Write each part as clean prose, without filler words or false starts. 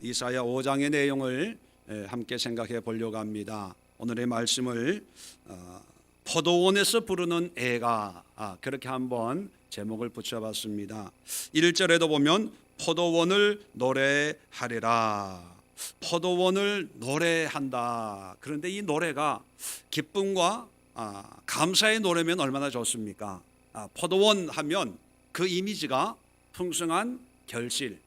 이사야 5장의 내용을 함께 생각해 보려고 합니다. 오늘의 말씀을 포도원에서 부르는 애가 그렇게 한번 제목을 붙여봤습니다. 1절에도 보면 포도원을 노래하리라. 포도원을 노래한다. 그런데 이 노래가 기쁨과 감사의 노래면 얼마나 좋습니까? 포도원 하면 그 이미지가 풍성한 결실,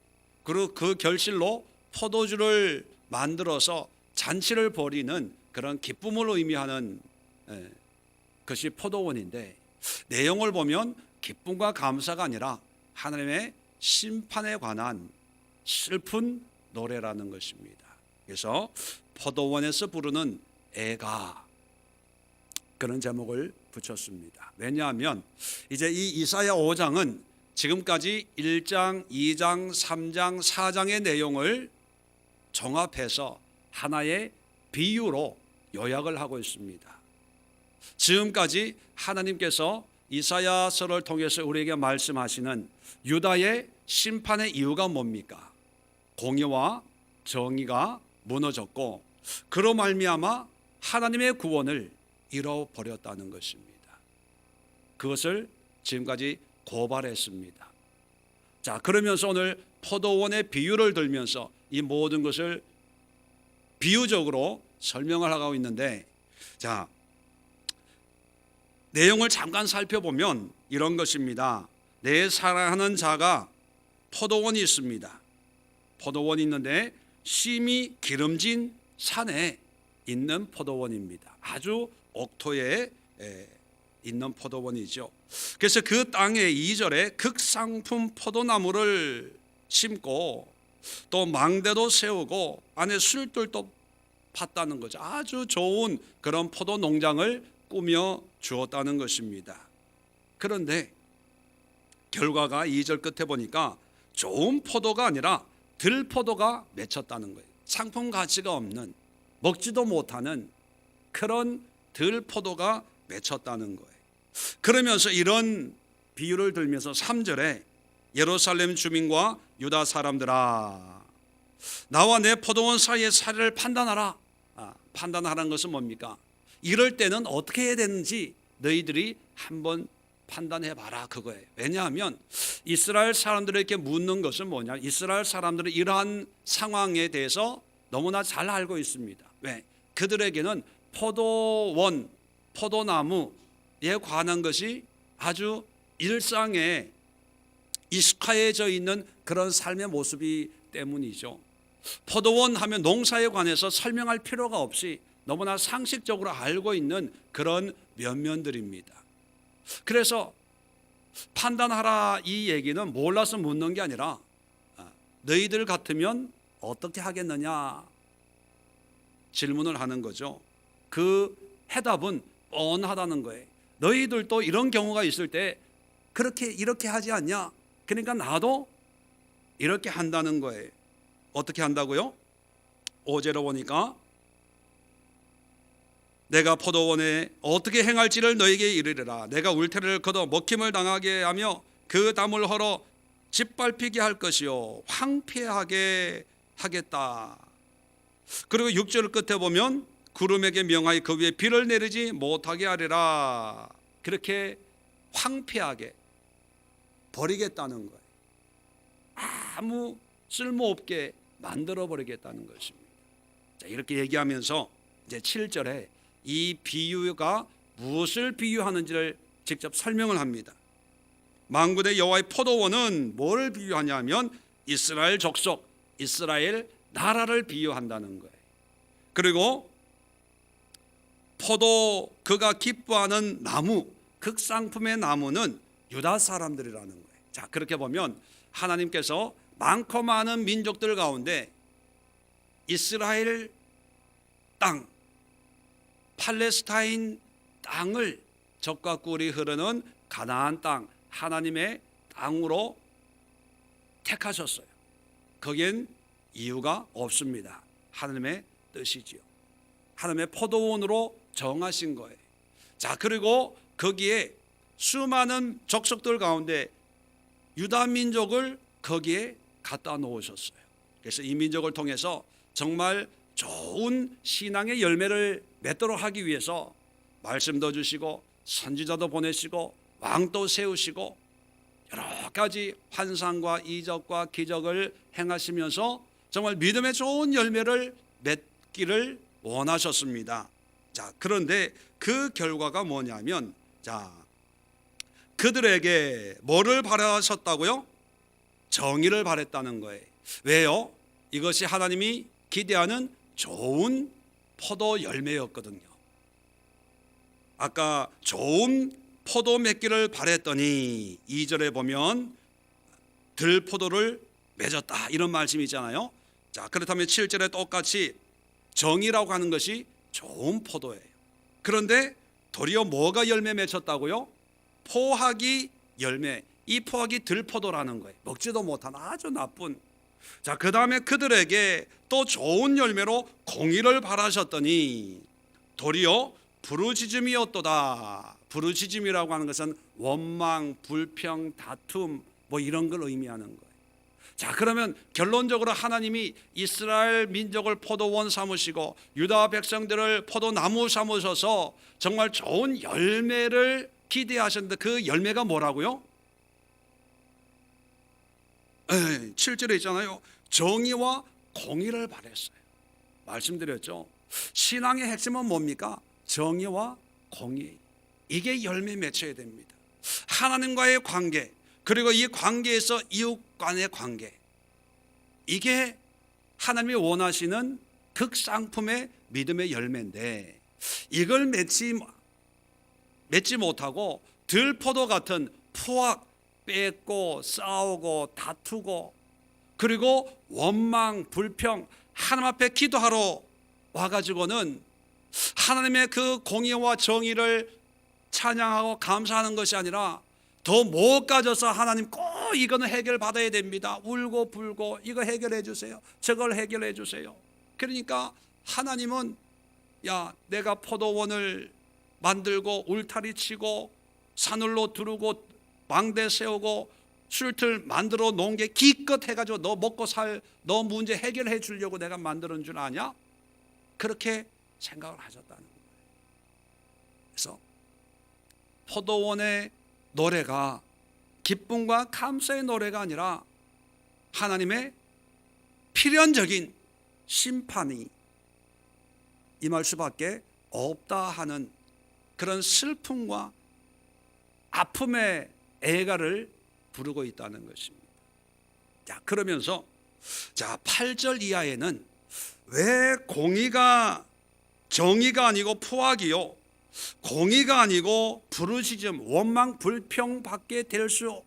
그리고 그 결실로 포도주를 만들어서 잔치를 벌이는 그런 기쁨을 의미하는 것이 포도원인데, 내용을 보면 기쁨과 감사가 아니라 하나님의 심판에 관한 슬픈 노래라는 것입니다. 그래서 포도원에서 부르는 애가, 그런 제목을 붙였습니다. 왜냐하면 이제 이 이사야 5장은 지금까지 1장, 2장, 3장, 4장의 내용을 종합해서 하나의 비유로 요약을 하고 있습니다. 지금까지 하나님께서 이사야서를 통해서 우리에게 말씀하시는 유다의 심판의 이유가 뭡니까? 공의와 정의가 무너졌고 그로 말미암아 하나님의 구원을 잃어버렸다는 것입니다. 그것을 지금까지 고발했습니다. 자, 그러면서 오늘 포도원의 비유를 들면서 이 모든 것을 비유적으로 설명을 하고 있는데, 자, 내용을 잠깐 살펴보면 이런 것입니다. 내 사랑하는 자가 포도원이 있습니다. 포도원이 있는데 심히 기름진 산에 있는 포도원입니다. 아주 옥토에 있는 포도원이죠. 그래서 그 땅에 2절에 극상품 포도나무를 심고 또 망대도 세우고 안에 술들도 팠다는 거죠. 아주 좋은 그런 포도 농장을 꾸며 주었다는 것입니다. 그런데 결과가 2절 끝에 보니까 좋은 포도가 아니라 들포도가 맺혔다는 거예요. 상품 가치가 없는, 먹지도 못하는 그런 들포도가 맺혔다는 거예요. 그러면서 이런 비유를 들면서 3절에 예루살렘 주민과 유다 사람들아, 나와 내 포도원 사이의 사례를 판단하라. 판단하라는 것은 뭡니까? 이럴 때는 어떻게 해야 되는지 너희들이 한번 판단해 봐라, 그거예요. 왜냐하면 이스라엘 사람들에게 묻는 것은 뭐냐? 이스라엘 사람들은 이러한 상황에 대해서 너무나 잘 알고 있습니다. 왜? 그들에게는 포도원, 포도나무에 관한 것이 아주 일상에 익숙해져 있는 그런 삶의 모습이 때문이죠. 포도원 하면 농사에 관해서 설명할 필요가 없이 너무나 상식적으로 알고 있는 그런 면면들입니다. 그래서 판단하라, 이 얘기는 몰라서 묻는 게 아니라 너희들 같으면 어떻게 하겠느냐 질문을 하는 거죠. 그 해답은 뻔하다는 거예요. 너희들도 이런 경우가 있을 때 이렇게 하지 않냐? 그러니까 나도 이렇게 한다는 거예요. 어떻게 한다고요? 5절에 보니까 내가 포도원에 어떻게 행할지를 너에게 이르리라. 내가 울타리를 걷어 먹힘을 당하게 하며 그 담을 헐어 짓밟히게 할 것이요 황폐하게 하겠다. 그리고 6절 끝에 보면 구름에게 명하여 그 위에 비를 내리지 못하게 하리라. 그렇게 황폐하게 버리겠다는 거예요. 아무 쓸모없게 만들어 버리겠다는 것입니다. 자, 이렇게 얘기하면서 이제 7절에 이 비유가 무엇을 비유하는지를 직접 설명을 합니다. 만군의 여호와의 포도원은 뭐를 비유하냐면 이스라엘 족속, 이스라엘 나라를 비유한다는 거예요. 그리고 그가 기뻐하는 나무, 극상품의 나무는 유다 사람들이라는 거예요. 자, 그렇게 보면 하나님께서 많고 많은 민족들 가운데 이스라엘 땅, 팔레스타인 땅을 적과 꿀이 흐르는 가나안 땅, 하나님의 땅으로 택하셨어요. 거기엔 이유가 없습니다. 하나님의 뜻이지요. 하나님의 포도원으로 정하신 거예요. 자, 그리고 거기에 수많은 족속들 가운데 유다 민족을 거기에 갖다 놓으셨어요. 그래서 이 민족을 통해서 정말 좋은 신앙의 열매를 맺도록 하기 위해서 말씀도 주시고 선지자도 보내시고 왕도 세우시고 여러 가지 환상과 이적과 기적을 행하시면서 정말 믿음의 좋은 열매를 맺기를 원하셨습니다. 자, 그런데 그 결과가 뭐냐면, 자, 그들에게 뭐를 바라셨다고요? 정의를 바랬다는 거예요. 왜요? 이것이 하나님이 기대하는 좋은 포도 열매였거든요. 아까 좋은 포도 맺기를 바랬더니 2절에 보면 들포도를 맺었다 이런 말씀이 있잖아요. 자, 그렇다면 7절에 똑같이 정의라고 하는 것이 좋은 포도예요. 그런데 도리어 뭐가 열매 맺혔다고요? 포학이 열매. 이 포학이 들포도라는 거예요. 먹지도 못한 아주 나쁜. 자, 그 다음에 그들에게 또 좋은 열매로 공의를 바라셨더니 도리어 부르짖음이었도다. 부르짖음이라고 하는 것은 원망, 불평, 다툼 뭐 이런 걸 의미하는 거예요. 자, 그러면 결론적으로 하나님이 이스라엘 민족을 포도원 삼으시고 유다 백성들을 포도나무 삼으셔서 정말 좋은 열매를 기대하셨는데 그 열매가 뭐라고요? 7절에 있잖아요. 정의와 공의를 바랬어요. 말씀드렸죠. 신앙의 핵심은 뭡니까? 정의와 공의. 이게 열매 맺혀야 됩니다. 하나님과의 관계, 그리고 이 관계에서 이웃 간의 관계, 이게 하나님이 원하시는 극상품의 믿음의 열매인데 이걸 맺지 못하고 들포도 같은 포악, 뺏고 싸우고 다투고 그리고 원망, 불평, 하나님 앞에 기도하러 와가지고는 하나님의 그 공의와 정의를 찬양하고 감사하는 것이 아니라 더 못 가져서 하나님 꼭 이거는 해결받아야 됩니다. 울고 불고 이거 해결해 주세요. 저걸 해결해 주세요. 그러니까 하나님은 야, 내가 포도원을 만들고 울타리 치고 산울로 두르고 망대 세우고 술틀 만들어 놓은 게 기껏 해가지고 너 먹고 살 너 문제 해결해 주려고 내가 만드는 줄 아냐? 그렇게 생각을 하셨다는 거예요. 그래서 포도원의 노래가 기쁨과 감사의 노래가 아니라 하나님의 필연적인 심판이 임할 수밖에 없다 하는 그런 슬픔과 아픔의 애가를 부르고 있다는 것입니다. 자, 그러면서 자, 8절 이하에는 왜 공의가 정의가 아니고 포악이요, 공의가 아니고 부르짖음, 원망, 불평밖에 될 수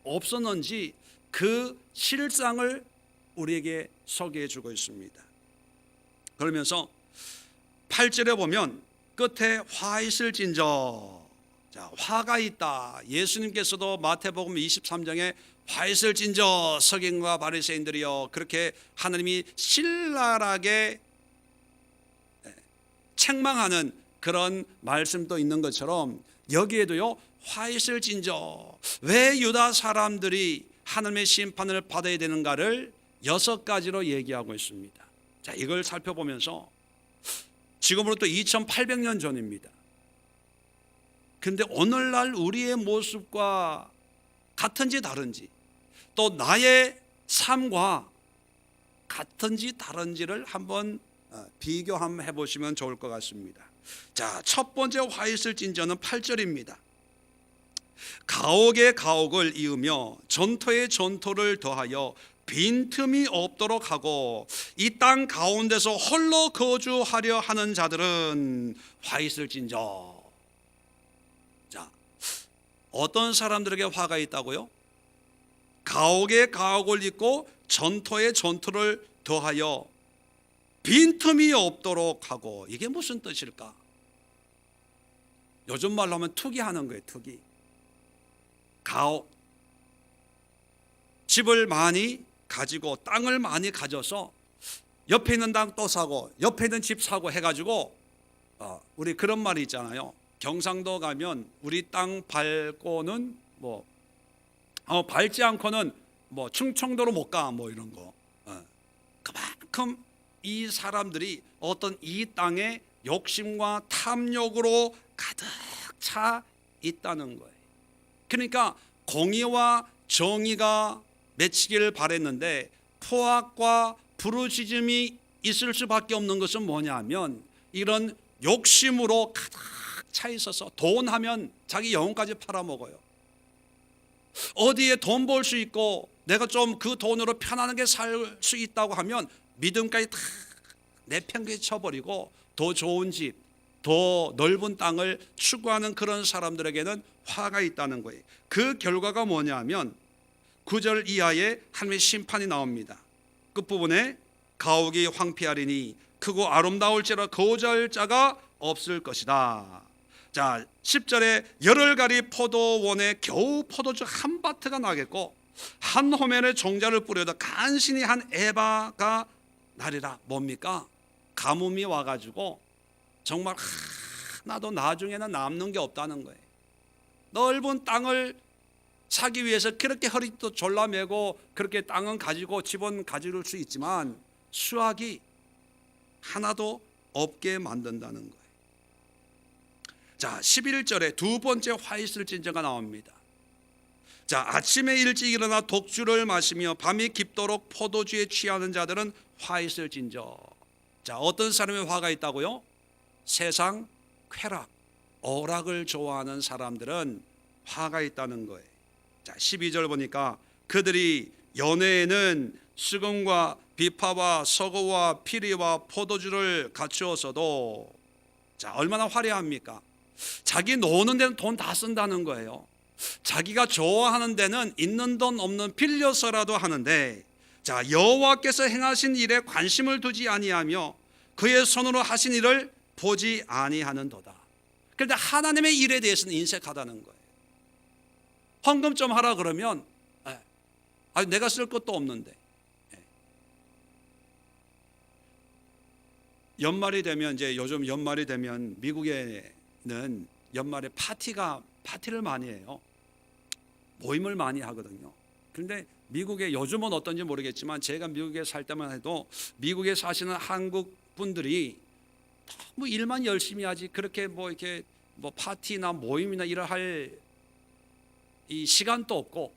없었는지 그 실상을 우리에게 소개해 주고 있습니다. 그러면서 8절에 보면 끝에 화 있을진저, 자, 화가 있다. 예수님께서도 마태복음 23장에 화 있을진저 서기관과 바리새인들이여, 그렇게 하나님이 신랄하게 책망하는 그런 말씀도 있는 것처럼 여기에도요, 화 있을진저, 왜 유다 사람들이 하나님의 심판을 받아야 되는가를 6가지로 얘기하고 있습니다. 자, 이걸 살펴보면서 지금으로부터 2800년 전입니다. 근데 오늘날 우리의 모습과 같은지 다른지, 또 나의 삶과 같은지 다른지를 한번 비교 한번 해보시면 좋을 것 같습니다. 자, 첫 번째 화 있을진저는 8절입니다. 가옥에 가옥을 이으며 전토에 전토를 더하여 빈틈이 없도록 하고 이 땅 가운데서 홀로 거주하려 하는 자들은 화 있을진저. 자, 어떤 사람들에게 화가 있다고요? 가옥에 가옥을 잇고 전토에 전토를 더하여 빈틈이 없도록 하고, 이게 무슨 뜻일까? 요즘 말로 하면 투기하는 거예요. 투기. 가옥, 집을 많이 가지고 땅을 많이 가져서 옆에 있는 땅 또 사고 옆에 있는 집 사고 해가지고 우리 그런 말이 있잖아요. 경상도 가면 우리 땅 밟고는 밟지 않고는 충청도로 못 가, 이런 거. 그만큼 이 사람들이 어떤 이 땅의 욕심과 탐욕으로 가득 차 있다는 거예요. 그러니까 공의와 정의가 맺히기를 바랬는데 포악과 부르짖음이 있을 수밖에 없는 것은 뭐냐면 이런 욕심으로 가득 차 있어서 돈 하면 자기 영혼까지 팔아먹어요. 어디에 돈 벌 수 있고 내가 좀 그 돈으로 편안하게 살 수 있다고 하면 믿음까지 다 내팽개쳐버리고 더 좋은 집, 더 넓은 땅을 추구하는 그런 사람들에게는 화가 있다는 거예요. 그 결과가 뭐냐면 9절 이하에 하나님의 심판이 나옵니다. 끝부분에 가옥이 황폐하리니 크고 아름다울지라 거주할 자가 없을 것이다. 자, 10절에 열흘가리 포도원에 겨우 포도주 한 바트가 나겠고 한 호멜의 종자를 뿌려도 간신히 한 에바가 나리라. 뭡니까? 가뭄이 와가지고 정말 하나도 나중에는 남는 게 없다는 거예요. 넓은 땅을 사기 위해서 그렇게 허리도 졸라매고 그렇게 땅은 가지고 집은 가질 수 있지만 수확이 하나도 없게 만든다는 거예요. 자, 11절에 두 번째 화 있을 진저가 나옵니다. 자, 아침에 일찍 일어나 독주를 마시며 밤이 깊도록 포도주에 취하는 자들은 화 있을 진저. 자, 어떤 사람의 화가 있다고요? 세상 쾌락, 오락을 좋아하는 사람들은 화가 있다는 거예요. 자, 12절 보니까 그들이 연회에는 수금과 비파와 서고와 피리와 포도주를 갖추었어도 자, 얼마나 화려합니까? 자기 노는 데는 돈 다 쓴다는 거예요. 자기가 좋아하는 데는 있는 돈 없는 빌려서라도 하는데 자, 여호와께서 행하신 일에 관심을 두지 아니하며 그의 손으로 하신 일을 보지 아니하는도다. 그런데 하나님의 일에 대해서는 인색하다는 거예요. 헌금 좀 하라 그러면 내가 쓸 것도 없는데. 연말이 되면 이제 요즘 연말이 되면 미국에는 연말에 파티를 많이 해요. 모임을 많이 하거든요. 그런데 미국에 요즘은 어떤지 모르겠지만 제가 미국에 살 때만 해도 미국에 사시는 한국 분들이 너무 일만 열심히 하지 그렇게 이렇게 파티나 모임이나 일을 할 이 시간도 없고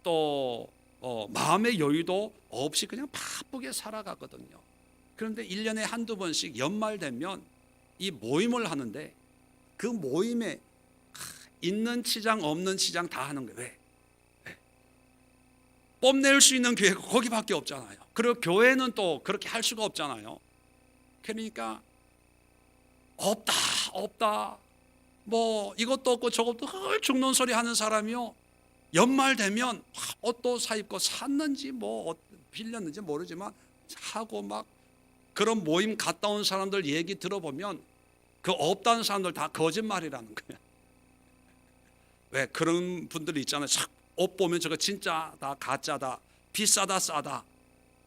또 마음의 여유도 없이 그냥 바쁘게 살아가거든요. 그런데 1년에 한두 번씩 연말 되면 이 모임을 하는데 그 모임에 있는 치장 없는 치장 다 하는 거예요. 왜? 뽐낼 수 있는 교회가 거기밖에 없잖아요. 그리고 교회는 또 그렇게 할 수가 없잖아요. 그러니까 없다 이것도 없고 저것도 죽는 소리 하는 사람이요, 연말 되면 옷도 사입고 샀는지 빌렸는지 모르지만 하고 막 그런 모임 갔다 온 사람들 얘기 들어보면 그 없다는 사람들 다 거짓말이라는 거예요. 왜 그런 분들이 있잖아요. 옷 보면 저거 진짜 다 가짜다, 비싸다 싸다,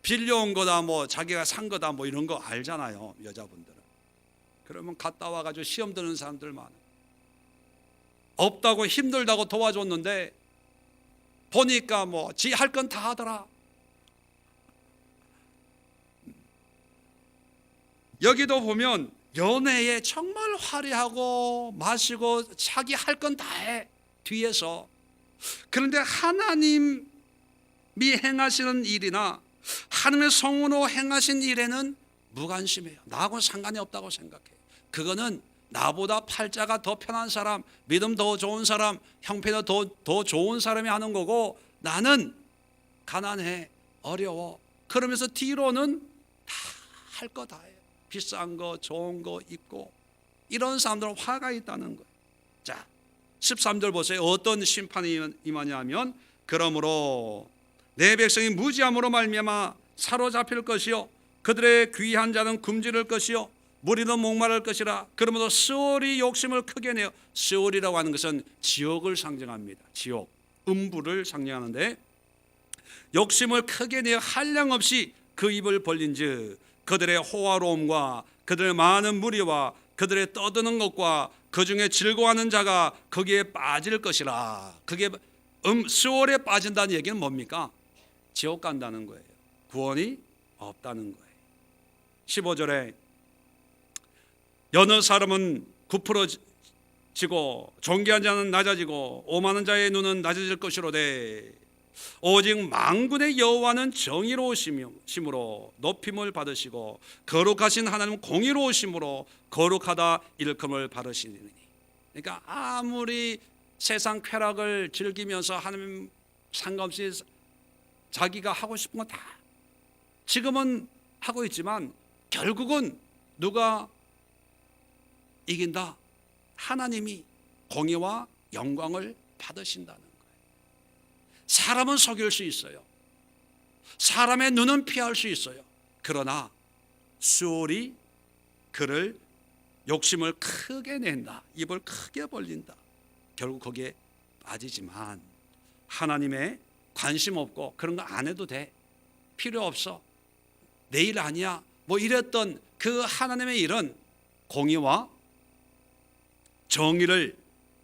빌려온 거다, 자기가 산 거다, 이런 거 알잖아요, 여자분들은. 그러면 갔다 와가지고 시험 드는 사람들 많아요. 없다고 힘들다고 도와줬는데 보니까 지 할 건 다 하더라. 여기도 보면 연애에 정말 화려하고 마시고 자기 할 건 다 해 뒤에서. 그런데 하나님이 행하시는 일이나 하나님의 성으로 행하신 일에는 무관심해요. 나하고는 상관이 없다고 생각해요. 그거는 나보다 팔자가 더 편한 사람, 믿음 더 좋은 사람, 형편이 더 좋은 사람이 하는 거고 나는 가난해, 어려워. 그러면서 뒤로는 다 할 거 다 해요. 비싼 거, 좋은 거 입고. 이런 사람들은 화가 있다는 거예요. 자, 13절 보세요. 어떤 심판이 임하냐면 그러므로 내 백성이 무지함으로 말미암아 사로잡힐 것이요 그들의 귀한 자는 굶주릴 것이요 무리는 목마를 것이라. 그러므로 스올이 욕심을 크게 내어, 스올이라고 하는 것은 지옥을 상징합니다. 지옥, 음부를 상징하는데 욕심을 크게 내어 한량없이 그 입을 벌린즉 그들의 호화로움과 그들의 많은 무리와 그들의 떠드는 것과 그 중에 즐거워하는 자가 거기에 빠질 것이라. 그게 스올에 빠진다는 얘기는 뭡니까? 지옥 간다는 거예요. 구원이 없다는 거예요. 15절에 여느 사람은 부풀어지고 존귀한 자는 낮아지고 오만한 자의 눈은 낮아질 것이로되 오직 만군의 여호와는 정의로우심으로 높임을 받으시고 거룩하신 하나님은 공의로우심으로 거룩하다 일컬음을 받으시니. 그러니까 아무리 세상 쾌락을 즐기면서 하나님 상관없이 자기가 하고 싶은 거 다 지금은 하고 있지만 결국은 누가 이긴다? 하나님이 공의와 영광을 받으신다는 거예요. 사람은 속일 수 있어요. 사람의 눈은 피할 수 있어요. 그러나 수월이 그를 욕심을 크게 낸다. 입을 크게 벌린다. 결국 거기에 빠지지만 하나님의 관심 없고 그런 거 안 해도 돼. 필요 없어. 내 일 아니야. 뭐 이랬던 그 하나님의 일은 공의와 정의를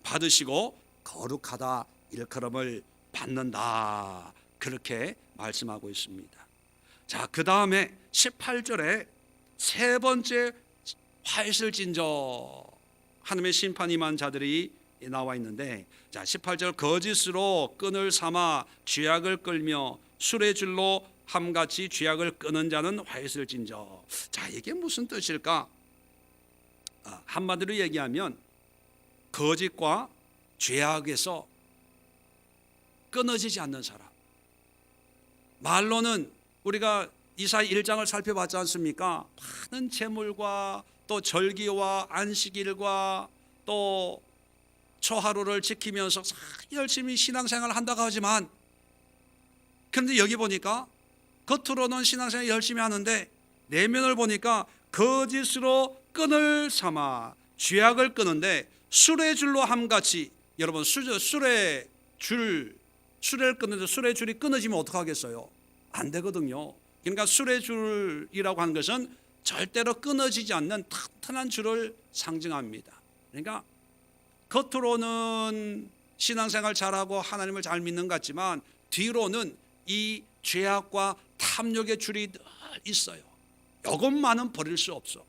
받으시고 거룩하다 일컬음을 받는다. 그렇게 말씀하고 있습니다. 자, 그 다음에 18절에 세 번째 화이슬진저 하나님의 심판이 임한 자들이 나와 있는데, 자 18절 거짓으로 끈을 삼아 쥐약을 끌며 술의 줄로 함같이 쥐약을 끄는 자는 화이슬진저. 자, 이게 무슨 뜻일까? 한마디로 얘기하면 거짓과 죄악에서 끊어지지 않는 사람. 말로는 우리가 이사야 1장을 살펴봤지 않습니까? 많은 제물과 또 절기와 안식일과 또 초하루를 지키면서 열심히 신앙생활을 한다고 하지만, 그런데 여기 보니까 겉으로는 신앙생활 열심히 하는데 내면을 보니까 거짓으로 끈을 삼아 죄악을 끄는데 술의 줄로 함같이. 여러분 술의 수레를 끊는데 술의 줄이 끊어지면 어떡하겠어요? 안 되거든요. 그러니까 술의 줄이라고 하는 것은 절대로 끊어지지 않는 튼튼한 줄을 상징합니다. 그러니까 겉으로는 신앙생활 잘하고 하나님을 잘 믿는 것 같지만 뒤로는 이 죄악과 탐욕의 줄이 늘 있어요. 이것만은 버릴 수 없어.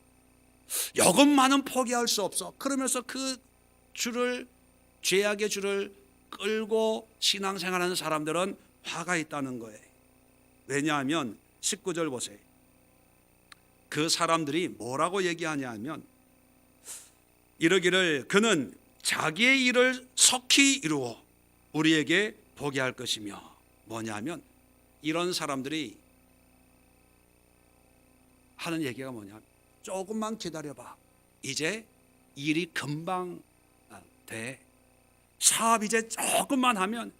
이것만은 포기할 수 없어. 그러면서 그 줄을, 죄악의 줄을 끌고 신앙생활하는 사람들은 화가 있다는 거예요. 왜냐하면 19절 보세요. 그 사람들이 뭐라고 얘기하냐면 이러기를 그는 자기의 일을 속히 이루어 우리에게 보게 할 것이며. 뭐냐면 이런 사람들이 하는 얘기가 뭐냐면 조금만 기다려봐. 이제 일이 금방 돼. 사업 이제 조금만 하면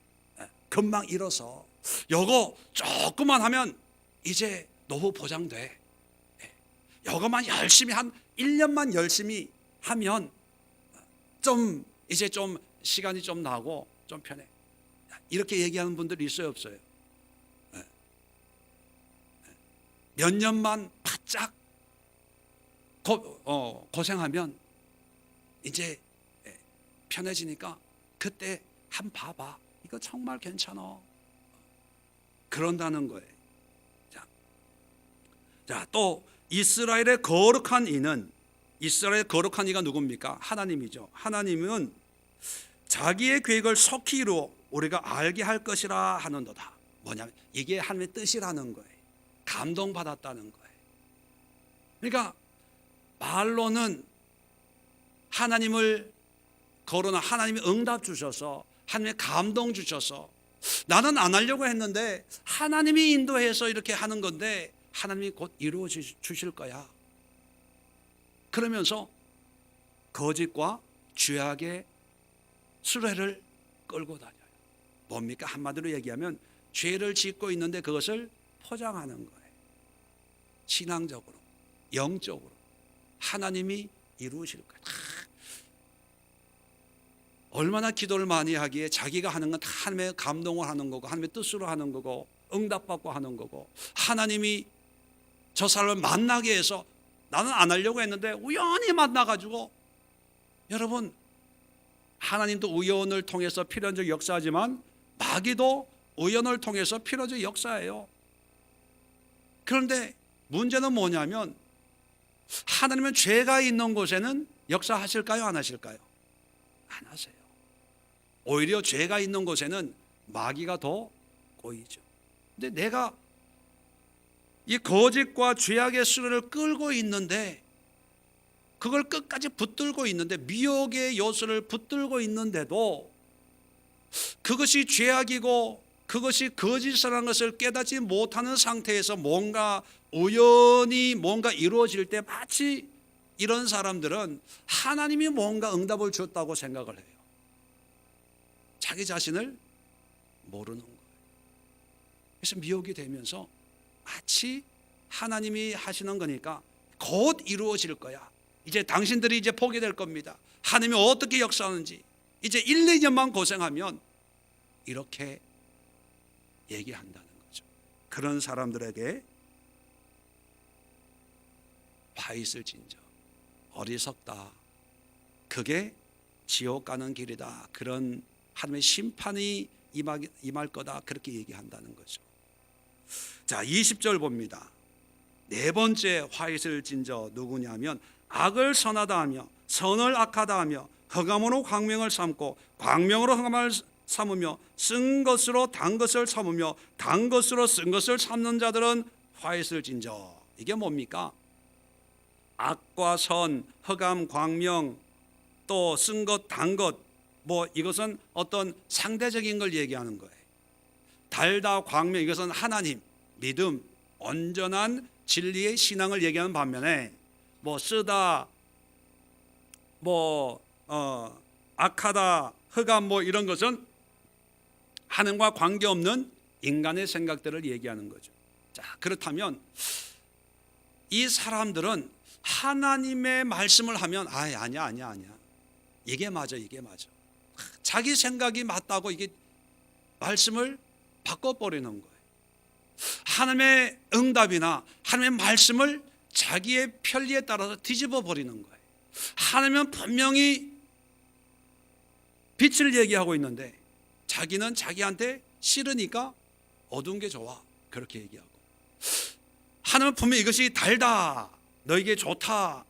금방 일어서. 요거 조금만 하면 이제 노후 보장돼. 요거만 열심히 한 1년만 열심히 하면 좀 이제 좀 시간이 좀 나고 좀 편해. 이렇게 얘기하는 분들이 있어요, 없어요? 몇 년만 바짝 고생하면 이제 편해지니까 그때 한 봐봐. 이거 정말 괜찮아. 그런다는 거예요. 자, 또 이스라엘의 거룩한 이는, 이스라엘의 거룩한 이가 누굽니까? 하나님이죠. 하나님은 자기의 계획을 속히 이루어 우리가 알게 할 것이라 하는도다. 뭐냐면 이게 하나님의 뜻이라는 거예요. 감동받았다는 거예요. 그러니까 말로는 하나님을 거론하, 하나님이 응답 주셔서 하나님의 감동 주셔서 나는 안 하려고 했는데 하나님이 인도해서 이렇게 하는 건데 하나님이 곧 이루어 주실 거야. 그러면서 거짓과 죄악의 수레를 끌고 다녀요. 뭡니까? 한마디로 얘기하면 죄를 짓고 있는데 그것을 포장하는 거예요. 신앙적으로, 영적으로 하나님이 이루실 거예요. 얼마나 기도를 많이 하기에 자기가 하는 건 다 하나님의 감동을 하는 거고 하나님의 뜻으로 하는 거고 응답받고 하는 거고, 하나님이 저 사람을 만나게 해서 나는 안 하려고 했는데 우연히 만나가지고. 여러분, 하나님도 우연을 통해서 필연적 역사하지만 마귀도 우연을 통해서 필연적 역사예요. 그런데 문제는 뭐냐면 하나님은 죄가 있는 곳에는 역사하실까요? 안 하실까요? 안 하세요. 오히려 죄가 있는 곳에는 마귀가 더 꼬이죠. 근데 내가 이 거짓과 죄악의 수레를 끌고 있는데, 그걸 끝까지 붙들고 있는데, 미혹의 요소를 붙들고 있는데도 그것이 죄악이고 그것이 거짓이라는 것을 깨닫지 못하는 상태에서 뭔가 우연히 뭔가 이루어질 때 마치 이런 사람들은 하나님이 뭔가 응답을 줬다고 생각을 해요. 자기 자신을 모르는 거예요. 그래서 미혹이 되면서 마치 하나님이 하시는 거니까 곧 이루어질 거야. 이제 당신들이 이제 포기될 겁니다. 하나님이 어떻게 역사하는지 이제 1, 2년만 고생하면 이렇게 얘기한다는 거죠. 그런 사람들에게 화 있을진저 어리석다. 그게 지옥 가는 길이다. 그런 하나님의 심판이 임할 거다. 그렇게 얘기한다는 거죠. 자, 20절 봅니다. 네 번째 화 있을진저 누구냐면 악을 선하다 하며 선을 악하다 하며 흑암으로 광명을 삼고 광명으로 흑암을 삼으며 쓴 것으로 단 것을 참으며 단 것으로 쓴 것을 참는 자들은 화 있을진저. 이게 뭡니까? 악과 선, 흑암, 광명, 또 쓴 것, 단 것, 뭐 이것은 어떤 상대적인 걸 얘기하는 거예요. 달다, 광명, 이것은 하나님, 믿음, 온전한 진리의 신앙을 얘기하는 반면에 뭐 쓰다, 뭐 악하다, 흑암 뭐 이런 것은 하나님과 관계없는 인간의 생각들을 얘기하는 거죠. 자, 그렇다면 이 사람들은 하나님의 말씀을 하면 아니야 이게 맞아 자기 생각이 맞다고 이게 말씀을 바꿔버리는 거예요. 하나님의 응답이나 하나님의 말씀을 자기의 편리에 따라서 뒤집어 버리는 거예요. 하나님은 분명히 빛을 얘기하고 있는데 자기는 자기한테 싫으니까 어두운 게 좋아 그렇게 얘기하고, 하나님은 분명히 이것이 달다 너에게 좋다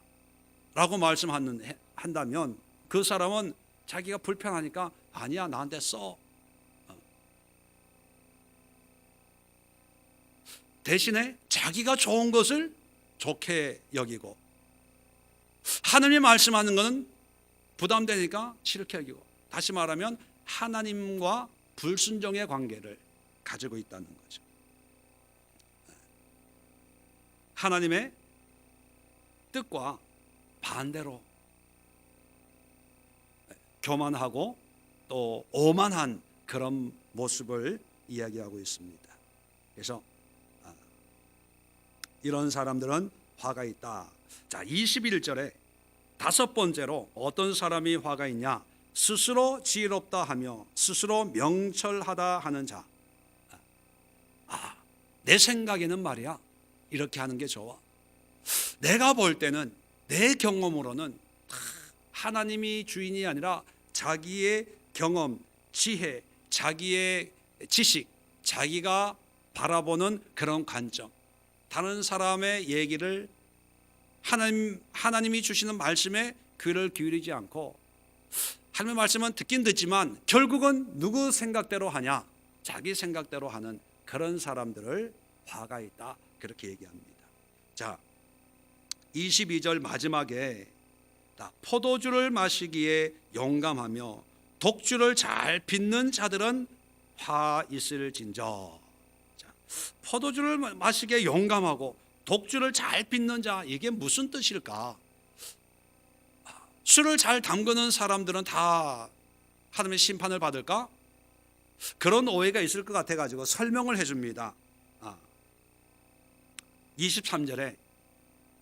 라고 말씀한다면 그 사람은 자기가 불편하니까 아니야 나한테 써. 대신에 자기가 좋은 것을 좋게 여기고, 하나님이 말씀하는 것은 부담되니까 싫게 여기고, 다시 말하면 하나님과 불순종의 관계를 가지고 있다는 거죠. 하나님의 뜻과 반대로 교만하고 또 오만한 그런 모습을 이야기하고 있습니다. 그래서 이런 사람들은 화가 있다. 자, 21절에 다섯 번째로 어떤 사람이 화가 있냐? 스스로 지혜롭다 하며 스스로 명철하다 하는 자. 내 생각에는 말이야 이렇게 하는 게 좋아. 내가 볼 때는 내 경험으로는 하나님이 주인이 아니라 자기의 경험, 지혜, 자기의 지식, 자기가 바라보는 그런 관점, 다른 사람의 얘기를 하나님이 주시는 말씀에 귀를 기울이지 않고, 하나님의 말씀은 듣긴 듣지만 결국은 누구 생각대로 하냐? 자기 생각대로 하는 그런 사람들을 화가 있다 그렇게 얘기합니다. 자, 22절 마지막에 포도주를 마시기에 용감하며 독주를 잘 빚는 자들은 화 있을진저. 자, 포도주를 마시기에 용감하고 독주를 잘 빚는 자, 이게 무슨 뜻일까? 술을 잘 담그는 사람들은 다 하나님의 심판을 받을까? 그런 오해가 있을 것 같아가지고 설명을 해줍니다. 23절에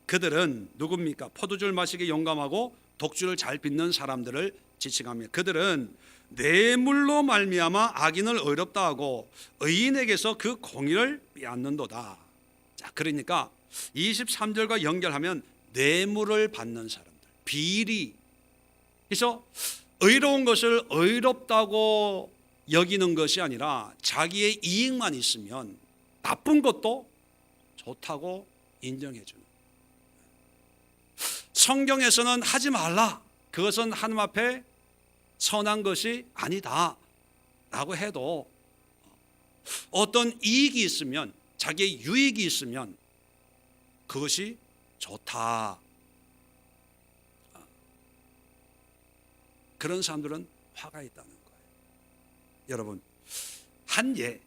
그들은 누굽니까? 포도주를 마시기에 용감하고 독주를 잘 빚는 사람들을 지칭하며 그들은 뇌물로 말미암아 악인을 의롭다 하고 의인에게서 그 공의를 빼앗는도다. 자, 그러니까 23절과 연결하면 뇌물을 받는 사람들, 비리. 그래서 의로운 것을 의롭다고 여기는 것이 아니라 자기의 이익만 있으면 나쁜 것도 좋다고 인정해 주는. 성경에서는 하지 말라, 그것은 하나님 앞에 선한 것이 아니다 라고 해도 어떤 이익이 있으면, 자기의 유익이 있으면 그것이 좋다, 그런 사람들은 화가 있다는 거예요. 여러분, 한 예,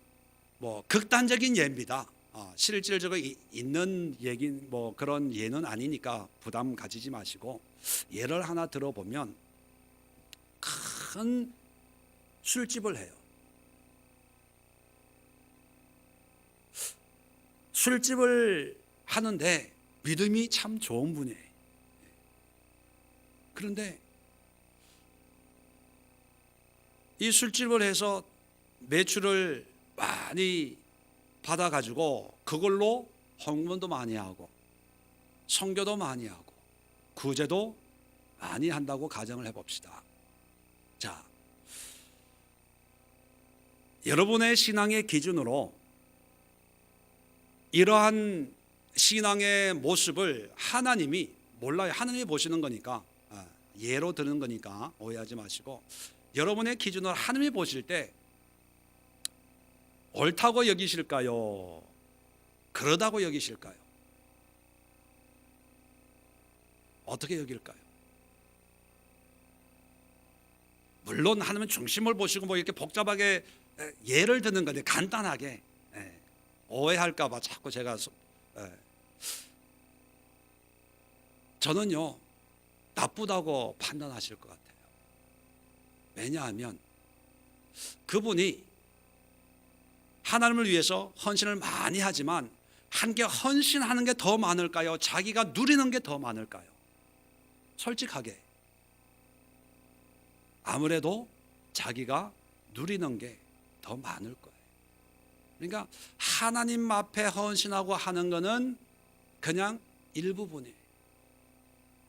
극단적인 예입니다. 실질적으로 있는 얘기, 그런 예는 아니니까 부담 가지지 마시고, 예를 하나 들어보면, 큰 술집을 해요. 술집을 하는데 믿음이 참 좋은 분이에요. 그런데 이 술집을 해서 매출을 많이 받아가지고 그걸로 헌금도 많이 하고 선교도 많이 하고 구제도 많이 한다고 가정을 해봅시다. 자, 여러분의 신앙의 기준으로 이러한 신앙의 모습을 하나님이 몰라요. 하나님이 보시는 거니까, 예로 드는 거니까 오해하지 마시고, 여러분의 기준으로 하나님이 보실 때 옳다고 여기실까요? 그러다고 여기실까요? 어떻게 여길까요? 물론 하나님은 중심을 보시고 이렇게 복잡하게 예를 드는 건데, 간단하게 오해할까 봐 자꾸 제가 저는요 나쁘다고 판단하실 것 같아요. 왜냐하면 그분이 하나님을 위해서 헌신을 많이 하지만 한 게 헌신하는 게 더 많을까요? 자기가 누리는 게 더 많을까요? 솔직하게 아무래도 자기가 누리는 게 더 많을 거예요. 그러니까 하나님 앞에 헌신하고 하는 거는 그냥 일부분이에요.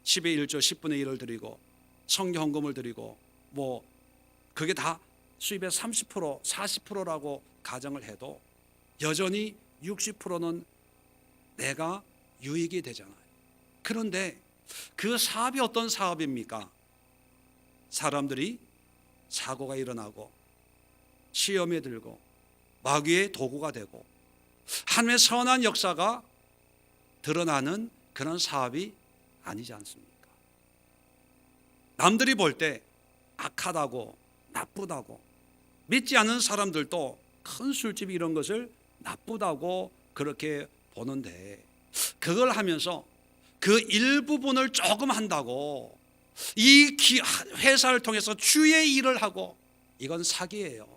10의 1조 10분의 1을 드리고 성경 헌금을 드리고 그게 다 수입의 30% 40%라고 가정을 해도 여전히 60%는 내가 유익이 되잖아요. 그런데 그 사업이 어떤 사업입니까? 사람들이 사고가 일어나고 시험에 들고 마귀의 도구가 되고 하나님의 선한 역사가 드러나는 그런 사업이 아니지 않습니까? 남들이 볼 때 악하다고 나쁘다고, 믿지 않는 사람들도 큰 술집 이런 것을 나쁘다고 그렇게 보는데, 그걸 하면서 그 일부분을 조금 한다고 이 회사를 통해서 주의 일을 하고, 이건 사기예요.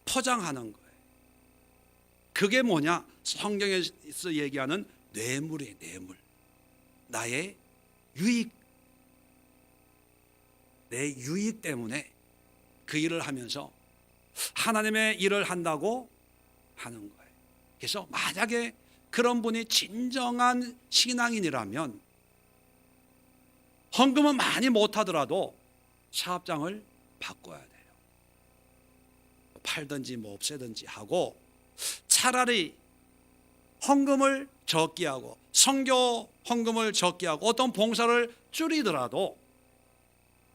포장하는 거예요. 그게 뭐냐? 성경에서 얘기하는 뇌물이에요. 뇌물. 나의 유익, 내 유익 때문에 그 일을 하면서 하나님의 일을 한다고 하는 거예요. 그래서 만약에 그런 분이 진정한 신앙인이라면 헌금은 많이 못하더라도 사업장을 바꿔야 돼요. 팔든지 없애든지 하고, 차라리 헌금을 적게 하고 선교 헌금을 적게 하고 어떤 봉사를 줄이더라도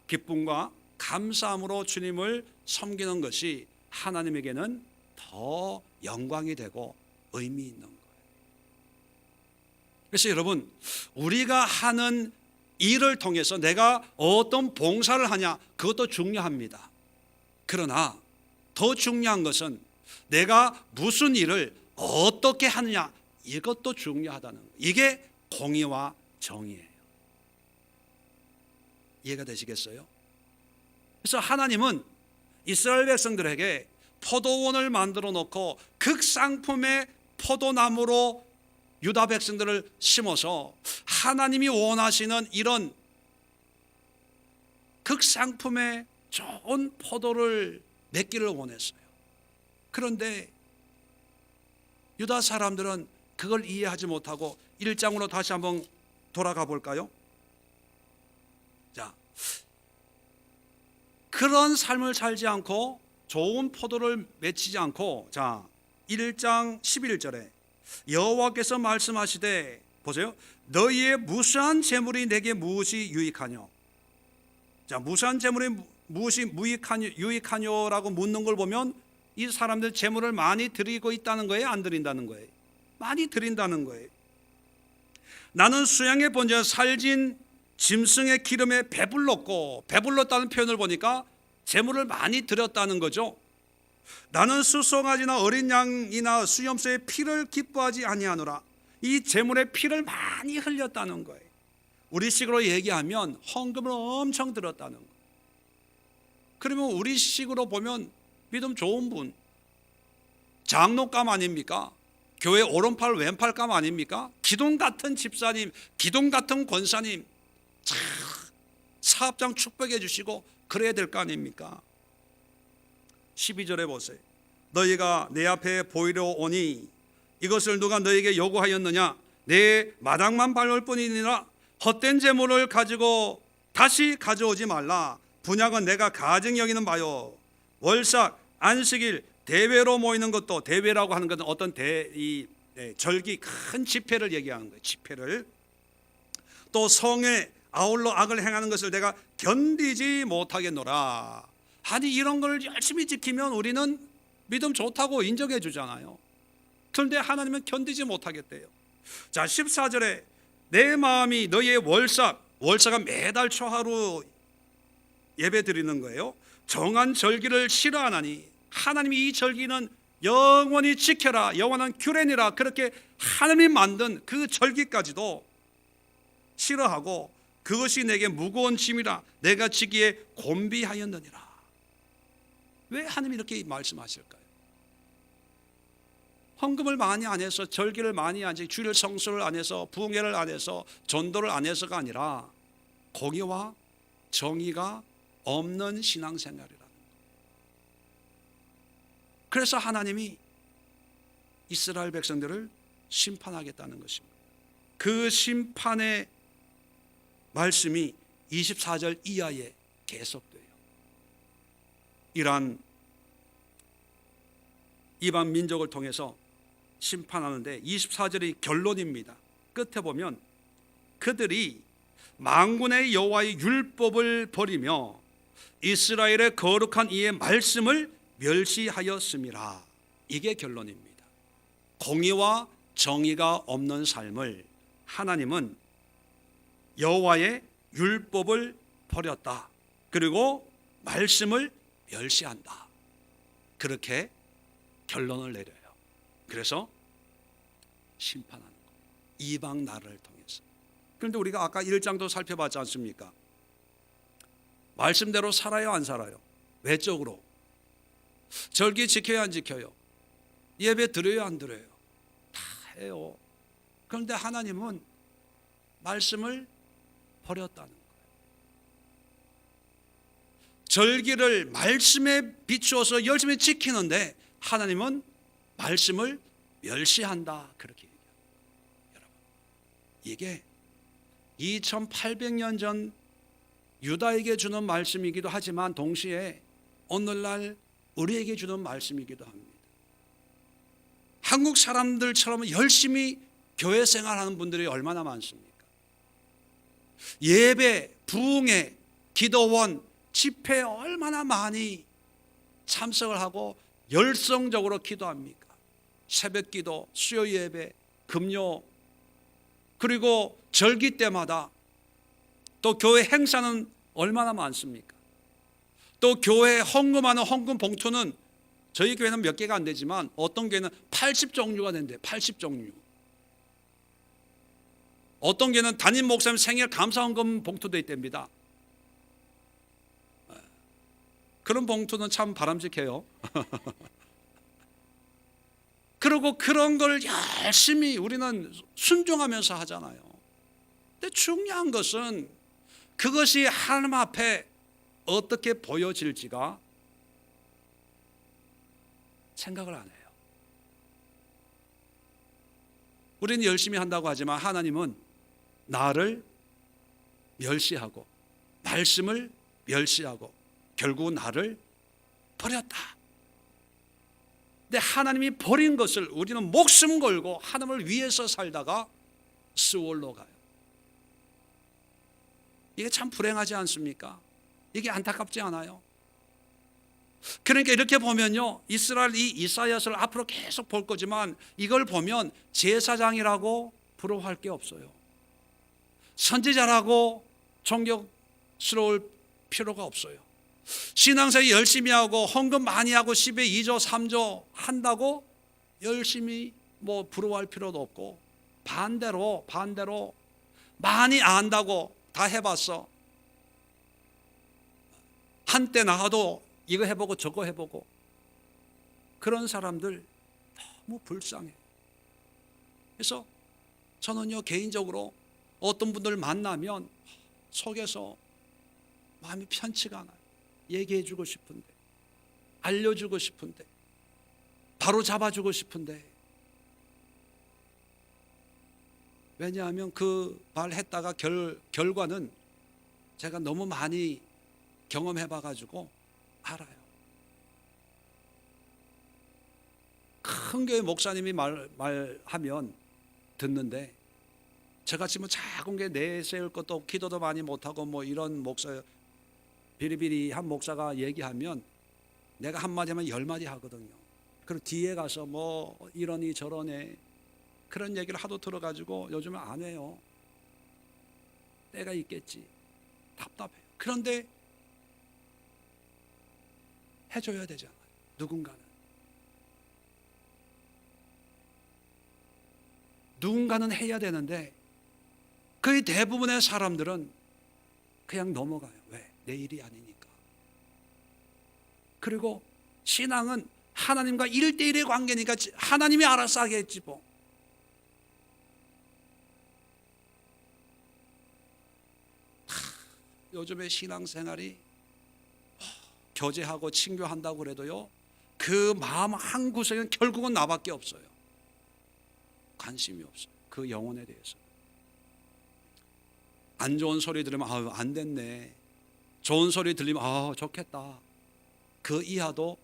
기쁨과 감사함으로 주님을 섬기는 것이 하나님에게는 더 영광이 되고 의미 있는 거예요. 그래서 여러분, 우리가 하는 일을 통해서 내가 어떤 봉사를 하냐, 그것도 중요합니다. 그러나 더 중요한 것은 내가 무슨 일을 어떻게 하느냐, 이것도 중요하다는 거예요. 이게 공의와 정의예요. 이해가 되시겠어요? 그래서 하나님은 이스라엘 백성들에게 포도원을 만들어 놓고 극상품의 포도나무로 유다 백성들을 심어서 하나님이 원하시는 이런 극상품의 좋은 포도를 맺기를 원했어요. 그런데 유다 사람들은 그걸 이해하지 못하고 1장으로 다시 한번 돌아가 볼까요? 자, 그런 삶을 살지 않고 좋은 포도를 맺히지 않고, 자 1장 11절에 여호와께서 말씀하시되, 보세요, 너희의 무수한 재물이 내게 무엇이 유익하뇨? 자, 무수한 재물이 무엇이 유익하뇨라고 묻는 걸 보면 이 사람들 재물을 많이 드리고 있다는 거예요, 안 드린다는 거예요? 많이 드린다는 거예요. 나는 수양의 번제와 살진 짐승의 기름에 배불렀고, 배불렀다는 표현을 보니까 재물을 많이 드렸다는 거죠. 나는 수송아지나 어린 양이나 수염소의 피를 기뻐하지 아니하노라. 이 재물의 피를 많이 흘렸다는 거예요. 우리식으로 얘기하면 헌금을 엄청 들었다는 거예요. 그러면 우리식으로 보면 믿음 좋은 분, 장로감 아닙니까? 교회 오른팔 왼팔감 아닙니까? 기둥 같은 집사님, 기둥 같은 권사님, 참 사업장 축복해 주시고 그래야 될 거 아닙니까? 12절에 보세요. 너희가 내 앞에 보이려 오니 이것을 누가 너에게 요구하였느냐? 내 마당만 밟을 뿐이니라. 헛된 재물을 가지고 다시 가져오지 말라. 분향은 내가 가증 여기는 바요. 월삭, 안식일, 대회로 모이는 것도, 대회라고 하는 것은 어떤 절기, 큰 집회를 얘기하는 거예요. 집회를. 또 성에 아울러 악을 행하는 것을 내가 견디지 못하겠노라. 아니, 이런 걸 열심히 지키면 우리는 믿음 좋다고 인정해 주잖아요. 그런데 하나님은 견디지 못하겠대요. 자, 14절에 내 마음이 너희의 월삭은 매달 초하루 예배 드리는 거예요. 정한 절기를 싫어하나니, 하나님이 이 절기는 영원히 지켜라, 영원한 규례니라, 그렇게 하나님이 만든 그 절기까지도 싫어하고 그것이 내게 무거운 짐이라 내가 지기에 곤비하였느니라. 왜 하나님이 이렇게 말씀하실까요? 헌금을 많이 안 해서, 절기를 많이 안 해서, 주일 성수를 안 해서, 부흥회를 안 해서, 전도를 안 해서가 아니라 공의와 정의가 없는 신앙생활이라는 거예요. 그래서 하나님이 이스라엘 백성들을 심판하겠다는 것입니다. 그 심판의 말씀이 24절 이하에 계속돼요. 이러한 이방 민족을 통해서 심판하는데 24절이 결론입니다. 끝에 보면 그들이 만군의 여호와의 율법을 버리며 이스라엘의 거룩한 이의 말씀을 멸시하였음이라. 이게 결론입니다. 공의와 정의가 없는 삶을 하나님은 여호와의 율법을 버렸다. 그리고 말씀을 멸시한다. 그렇게 결론을 내려요. 그래서 심판하는 거예요. 이방 나라를 통해서. 그런데 우리가 아까 1장도 살펴봤지 않습니까? 말씀대로 살아요, 안 살아요? 외적으로 절기 지켜요, 안 지켜요? 예배 드려요, 안 드려요? 다 해요. 그런데 하나님은 말씀을 버렸다는 거예요. 절기를 말씀에 비추어서 열심히 지키는데 하나님은 말씀을 멸시한다, 그렇게 얘기합니다. 여러분, 이게 2800년 전 유다에게 주는 말씀이기도 하지만 동시에 오늘날 우리에게 주는 말씀이기도 합니다. 한국 사람들처럼 열심히 교회 생활하는 분들이 얼마나 많습니까? 예배, 부흥회, 기도원, 집회에 얼마나 많이 참석을 하고 열성적으로 기도합니까? 새벽 기도, 수요 예배, 금요, 그리고 절기 때마다 또 교회 행사는 얼마나 많습니까? 또 교회 헌금하는 헌금 봉투는 저희 교회는 몇 개가 안 되지만 어떤 교회는 80종류가 된대요. 80종류. 어떤 교회는 담임 목사님 생일 감사 헌금 봉투도 있답니다. 그런 봉투는 참 바람직해요. 그리고 그런 걸 열심히 우리는 순종하면서 하잖아요. 근데 중요한 것은 그것이 하나님 앞에 어떻게 보여질지가 생각을 안 해요. 우리는 열심히 한다고 하지만 하나님은 나를 멸시하고 말씀을 멸시하고 결국 나를 버렸다. 근데 하나님이 버린 것을 우리는 목숨 걸고 하나님을 위해서 살다가 스월로 가요. 이게 참 불행하지 않습니까? 이게 안타깝지 않아요? 그러니까 이렇게 보면요, 이스라엘 이 이사야서를 앞으로 계속 볼 거지만 이걸 보면 제사장이라고 부러워할 게 없어요. 선지자라고 존경스러울 필요가 없어요. 신앙생활 열심히 하고 헌금 많이 하고 10에 2조 3조 한다고 열심히 부러워할 필요도 없고, 반대로 많이 안다고 다 해봤어. 한때 나도 이거 해보고 저거 해보고, 그런 사람들 너무 불쌍해. 그래서 저는요, 개인적으로 어떤 분들 만나면 속에서 마음이 편치가 않아요. 얘기해주고 싶은데, 알려주고 싶은데, 바로 잡아주고 싶은데, 왜냐하면 그 말 했다가 결과는 제가 너무 많이 경험해봐가지고 알아요. 큰 교회 목사님이 말하면 듣는데, 저같이 작은 게 내세울 것도 없고 기도도 많이 못하고 이런 목사, 비리비리한 목사가 얘기하면 내가 한마디 하면 10마디 하거든요. 그리고 뒤에 가서 이러니 저러네 그런 얘기를 하도 들어가지고 요즘은 안 해요. 때가 있겠지. 답답해요. 그런데 해줘야 되잖아요. 누군가는 해야 되는데 거의 대부분의 사람들은 그냥 넘어가요. 왜? 내 일이 아니니까. 그리고 신앙은 하나님과 1대1의 관계니까 하나님이 알아서 하겠지 뭐. 요즘에 신앙생활이 교제하고 친교한다고 그래도요, 그 마음 한 구석은 결국은 나밖에 없어요. 관심이 없어요. 그 영혼에 대해서. 안 좋은 소리 들으면 안 됐네. 좋은 소리 들리면 좋겠다. 그 이하도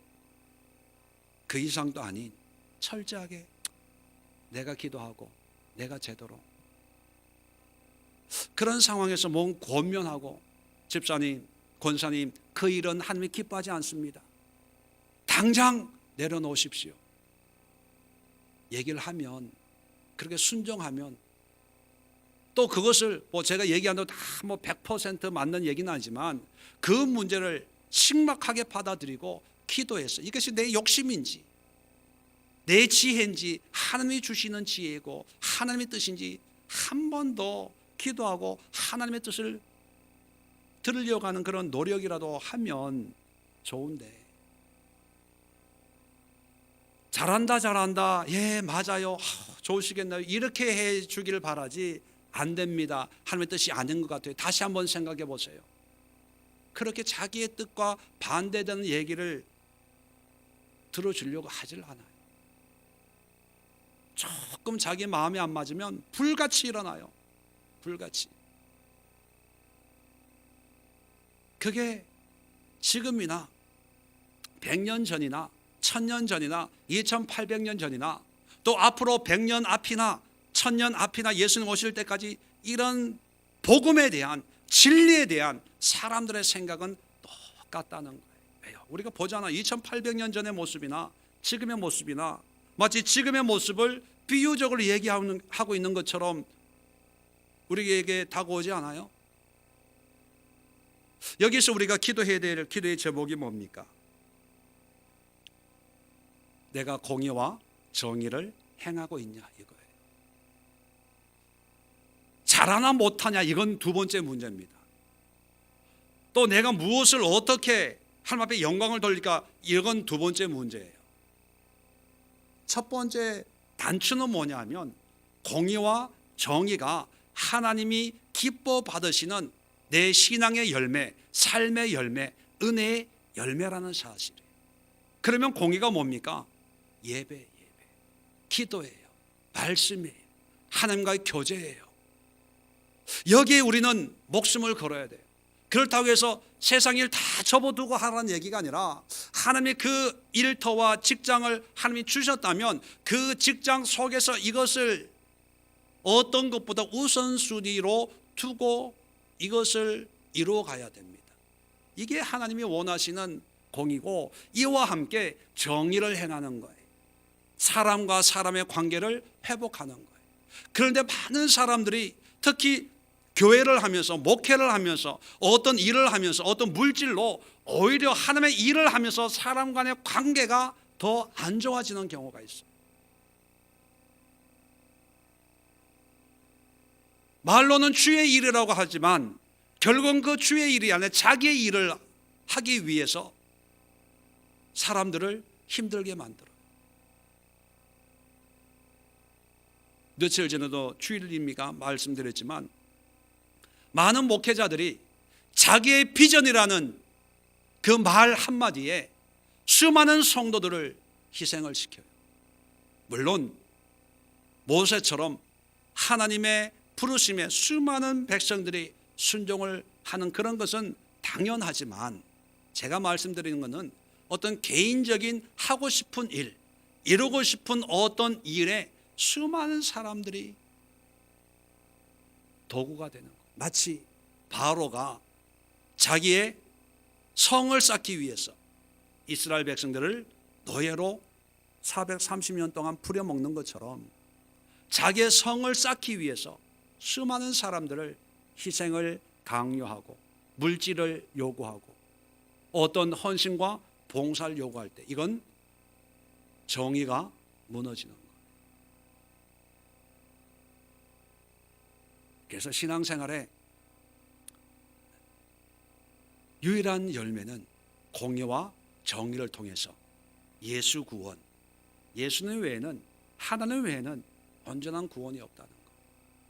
그 이상도 아닌 철저하게 내가 기도하고 내가 제대로, 그런 상황에서 뭔 권면하고 집사님, 권사님, 그 일은 하나님이 기뻐하지 않습니다. 당장 내려놓으십시오. 얘기를 하면, 그렇게 순종하면, 또 그것을 제가 얘기한다고 다 100% 맞는 얘기는 아니지만 그 문제를 심각하게 받아들이고 기도해서, 이것이 내 욕심인지 내 지혜인지 하나님이 주시는 지혜고 하나님의 뜻인지 한 번 더 기도하고 하나님의 뜻을 들으려고 하는 그런 노력이라도 하면 좋은데, 잘한다 예 맞아요 좋으시겠네요 이렇게 해 주기를 바라지, 안 됩니다, 하나님의 뜻이 아닌 것 같아요, 다시 한번 생각해 보세요. 그렇게 자기의 뜻과 반대되는 얘기를 들어주려고 하질 않아요. 조금 자기 마음에 안 맞으면 불같이 일어나요. 불같이. 그게 지금이나 100년 전이나 1000년 전이나 2800년 전이나 또 앞으로 100년 앞이나 1000년 앞이나 예수님 오실 때까지 이런 복음에 대한, 진리에 대한 사람들의 생각은 똑같다는 거예요. 왜요? 우리가 보잖아. 2800년 전의 모습이나 지금의 모습이나 마치 지금의 모습을 비유적으로 얘기하고 있는 것처럼 우리에게 다가오지 않아요? 여기서 우리가 기도해야 될 기도의 제목이 뭡니까? 내가 공의와 정의를 행하고 있냐, 이거예요. 잘하나 못하냐, 이건 두 번째 문제입니다. 또 내가 무엇을 어떻게 하나님 앞에 영광을 돌릴까, 이건 두 번째 문제예요. 첫 번째 단추는 뭐냐면 공의와 정의가 하나님이 기뻐 받으시는 내 신앙의 열매, 삶의 열매, 은혜의 열매라는 사실이에요. 그러면 공의가 뭡니까? 예배, 기도예요, 말씀이에요, 하나님과의 교제예요. 여기에 우리는 목숨을 걸어야 돼요. 그렇다고 해서 세상 일 다 접어두고 하라는 얘기가 아니라 하나님이 그 일터와 직장을 하나님이 주셨다면 그 직장 속에서 이것을 어떤 것보다 우선순위로 두고 이것을 이루어 가야 됩니다. 이게 하나님이 원하시는 공이고 이와 함께 정의를 행하는 거예요. 사람과 사람의 관계를 회복하는 거예요. 그런데 많은 사람들이 특히 교회를 하면서 목회를 하면서 어떤 일을 하면서 어떤 물질로 오히려 하나님의 일을 하면서 사람 간의 관계가 더 안 좋아지는 경우가 있어요. 말로는 주의 일이라고 하지만 결국은 그 주의 일이 아니라 자기의 일을 하기 위해서 사람들을 힘들게 만들어요. 며칠 전에도 주일입니까 말씀드렸지만 많은 목회자들이 자기의 비전이라는 그 말 한마디에 수많은 성도들을 희생을 시켜요. 물론 모세처럼 하나님의 부르심에 수많은 백성들이 순종을 하는 그런 것은 당연하지만 제가 말씀드리는 것은 어떤 개인적인 하고 싶은 일, 이루고 싶은 어떤 일에 수많은 사람들이 도구가 되는 거예요. 마치 바로가 자기의 성을 쌓기 위해서 이스라엘 백성들을 노예로 430년 동안 부려먹는 것처럼 자기의 성을 쌓기 위해서 수많은 사람들을 희생을 강요하고 물질을 요구하고 어떤 헌신과 봉사를 요구할 때 이건 정의가 무너지는 거예요. 그래서 신앙생활에 유일한 열매는 공의와 정의를 통해서 예수 구원, 예수님 외에는 하나님 외에는 온전한 구원이 없다는 것.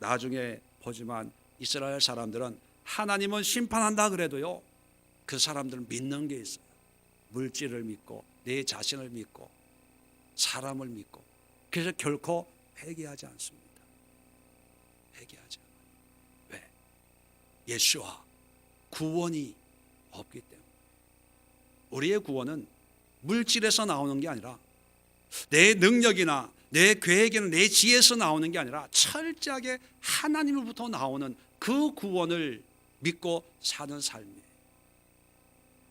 나중에 보지만 이스라엘 사람들은 하나님은 심판한다 그래도요 그 사람들은 믿는 게 있어요. 물질을 믿고 내 자신을 믿고 사람을 믿고 그래서 결코 회개하지 않습니다. 회개하지 않아요. 왜? 예수와 구원이 없기 때문에. 우리의 구원은 물질에서 나오는 게 아니라 내 능력이나 내 계획이나 내 지혜에서 나오는 게 아니라 철저하게 하나님으로부터 나오는 그 구원을 믿고 사는 삶이에요.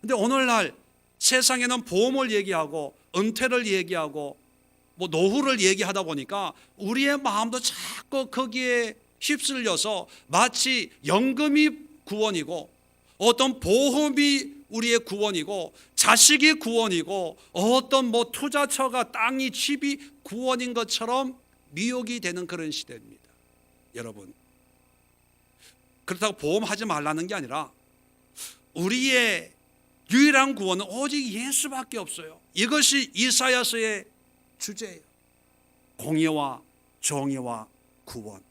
그런데 오늘날 세상에는 보험을 얘기하고 은퇴를 얘기하고 뭐 노후를 얘기하다 보니까 우리의 마음도 자꾸 거기에 휩쓸려서 마치 연금이 구원이고 어떤 보험이 우리의 구원이고 자식이 구원이고 어떤 뭐 투자처가 땅이 집이 구원인 것처럼 미혹이 되는 그런 시대입니다. 여러분, 그렇다고 보험하지 말라는 게 아니라 우리의 유일한 구원은 오직 예수밖에 없어요. 이것이 이사야서의 주제예요. 공의와 정의와 구원.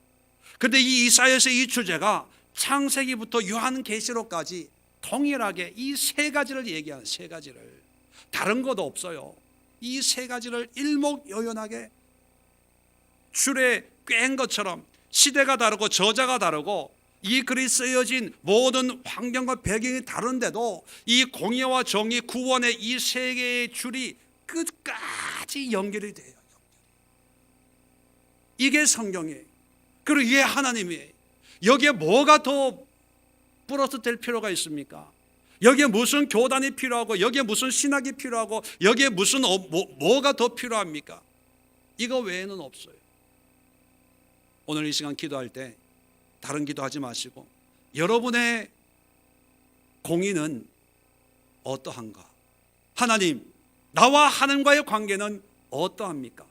그런데 이 이사야서의 이 주제가 창세기부터 요한계시록까지 동일하게 이 세 가지를 얘기하는 세 가지를 다른 것도 없어요. 이 세 가지를 일목요연하게 줄에 꿰은 것처럼 시대가 다르고 저자가 다르고 이 글이 쓰여진 모든 환경과 배경이 다른데도 이 공의와 정의 구원의 이 세 개의 줄이 끝까지 연결이 돼요. 이게 성경이에요. 그리고 이게 하나님이에요. 여기에 뭐가 더 플러스 될 필요가 있습니까? 여기에 무슨 교단이 필요하고 여기에 무슨 신학이 필요하고 여기에 무슨 뭐가 더 필요합니까? 이거 외에는 없어요. 오늘 이 시간 기도할 때 다른 기도하지 마시고 여러분의 공의는 어떠한가? 하나님, 나와 하나님과의 관계는 어떠합니까?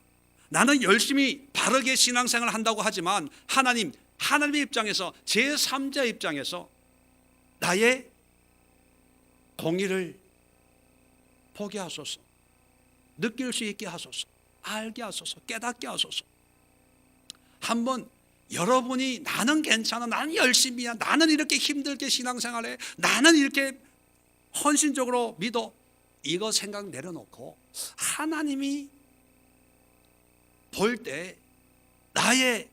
나는 열심히 바르게 신앙생활을 한다고 하지만 하나님의 입장에서 제3자 입장에서 나의 공의를 보게 하소서. 느낄 수 있게 하소서. 알게 하소서. 깨닫게 하소서. 한번 여러분이 나는 괜찮아, 나는 열심히야, 나는 이렇게 힘들게 신앙생활해, 나는 이렇게 헌신적으로 믿어, 이거 생각 내려놓고 하나님이 볼 때 나의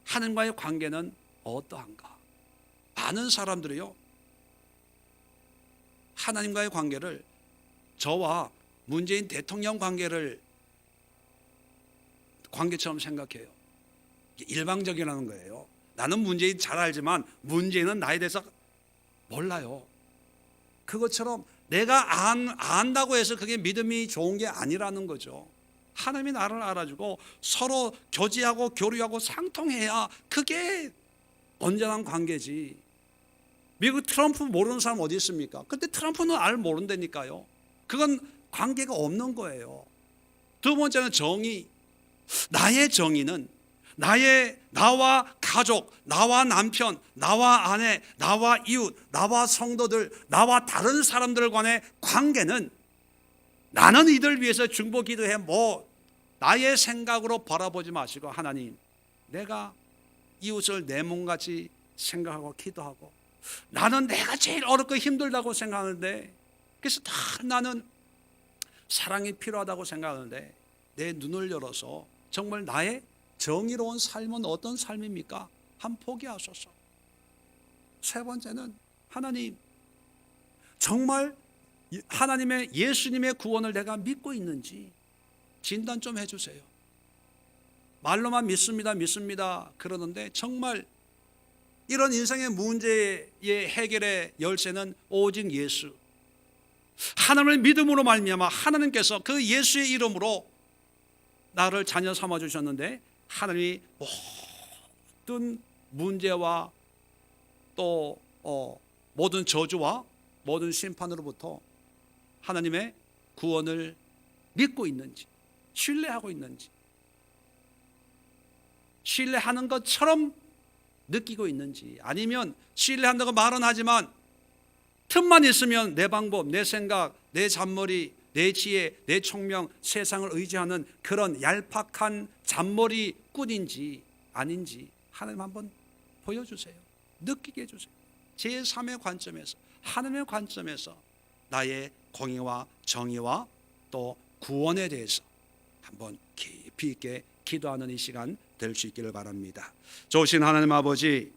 하나님과의 관계는 어떠한가? 많은 사람들이요 하나님과의 관계를 저와 문재인 대통령 관계처럼 생각해요. 일방적이라는 거예요. 나는 문재인 잘 알지만 문재인은 나에 대해서 몰라요. 그것처럼 내가 안다고 해서 그게 믿음이 좋은 게 아니라는 거죠. 하나님이 나를 알아주고 서로 교제하고 교류하고 상통해야 그게 온전한 관계지. 미국 트럼프 모르는 사람 어디 있습니까? 근데 트럼프는 모른다니까요. 그건 관계가 없는 거예요. 두 번째는 정의. 나의 정의는 나와 가족, 나와 남편, 나와 아내, 나와 이웃, 나와 성도들, 나와 다른 사람들 간의 관계는 나는 이들 위해서 중보 기도해 나의 생각으로 바라보지 마시고 하나님, 내가 이웃을 내 몸같이 생각하고 기도하고 나는 내가 제일 어렵고 힘들다고 생각하는데 그래서 다 나는 사랑이 필요하다고 생각하는데 내 눈을 열어서 정말 나의 정의로운 삶은 어떤 삶입니까? 한 포기하소서. 세 번째는 하나님, 정말 하나님의 예수님의 구원을 내가 믿고 있는지 진단 좀 해주세요. 말로만 믿습니다 그러는데 정말 이런 인생의 문제의 해결의 열쇠는 오직 예수, 하나님을 믿음으로 말미암아 하나님께서 그 예수의 이름으로 나를 자녀 삼아 주셨는데 하나님이 모든 문제와 또 모든 저주와 모든 심판으로부터 하나님의 구원을 믿고 있는지, 신뢰하고 있는지, 신뢰하는 것처럼 느끼고 있는지, 아니면 신뢰한다고 말은 하지만 틈만 있으면 내 방법, 내 생각, 내 잔머리, 내 지혜, 내 총명, 세상을 의지하는 그런 얄팍한 잔머리꾼인지 아닌지 하나님 한번 보여주세요. 느끼게 해주세요. 제3의 관점에서, 하나님의 관점에서 나의 공의와 정의와 또 구원에 대해서 한번 깊이 있게 기도하는 이 시간 될 수 있기를 바랍니다. 좋으신 하나님 아버지,